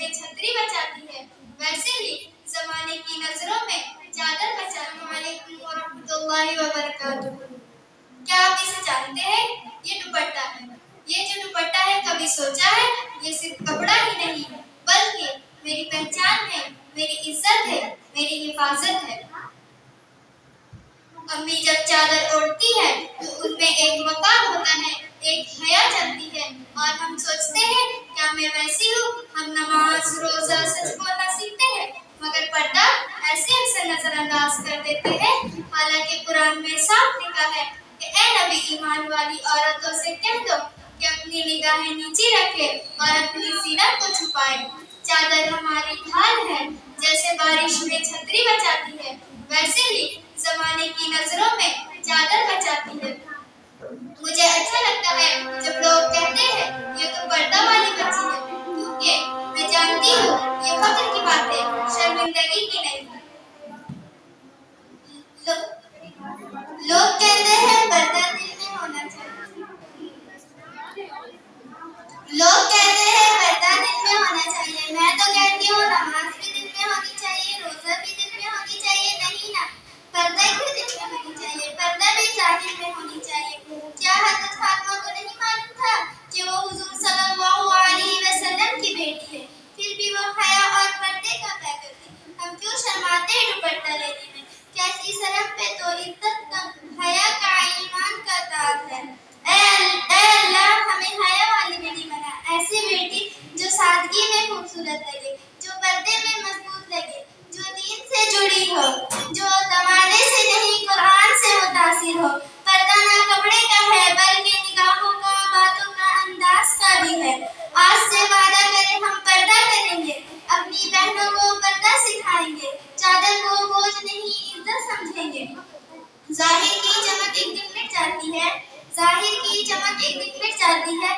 में छतरी बचाती है, वैसे ही जमाने की नजरों में चादर बचाती है। वालेकुम वरहमतुल्लाहि वबरकातुहू। क्या आप इसे जानते हैं? ये दुपट्टा है। ये जो दुपट्टा है, कभी सोचा है ये सिर्फ कपड़ा ही नहीं बल्कि मेरी पहचान है, मेरी इज्जत है, मेरी हिफाजत है। अम्मी जब चादर ओढ़ती है तो उसमें एक वकार होता है, एक हया चलती है और हम सोचते हैं क्या मैं वैसी हूँ। हम नमाज रोजा सच बोलना सीखते हैं मगर पर्दा ऐसे अक्सर नजरअंदाज कर देते हैं। हालांकि कुरान में साफ लिखा है कि ए नबी, ईमान वाली औरतों से कह दो कि अपनी निगाहें नीचे रखे और अपनी सीनत को छुपाए। चादर हमारी ढाल है, जैसे बारिश में छतरी बचाती है वैसे ही जमाने की नजरों में चादर बचाती है। मुझे अच्छा लगता है जब लोग कहते हैं ये तो पर्दा वाली बच्ची है, क्योंकि मैं जानती हूँ ये फख्र की बात है, शर्मिंदगी की नहीं। लोग कहते हैं पर्दा दिल में होना चाहिए। लोग कहते हैं पर्दा दिल में होना चाहिए। मैं तो कहती हूँ नमाज भी दिल में होनी चाहिए, रोजा भी दिल में होनी चाहिए। नहीं ना, पर्दा क्यों दिल में होनी चाहिए? पर्दा भी जाहिर में होनी चाहिए। क्या हज़रत फातिमा को नहीं मालूम था कि वो हुजूर सल्लल्लाहु अलैहि वसल्लम की बेटी है? फिर भी वो हया और पर्दे का क्या करती? हम क्यों शर्माते हैं दुपट्टा लेने में? कैसी शर्म पे तो इज्जत कम, हया का ईमान का ताज है। ऐ अल्लाह, हमें हया वाली बेटी बना, ऐसी बेटी जो सादगी में खूबसूरत लगे, जो पर्दे में मजबूत लगे, जो दीन से जुड़ी हो, जो जमाने से नहीं कुरान से मुतासिर हो। पर्दा ना कपड़े का है बल्कि निगाहों का, बातों का, अंदाज का भी है। आज से वादा करें हम पर्दा करेंगे, अपनी बहनों को पर्दा सिखाएंगे, चादर को बोझ नहीं इज्जत समझेंगे। जाहिर की चमक एक दिन मिट जाती है, जाहिर की चमक एक दिन मिट जाती है,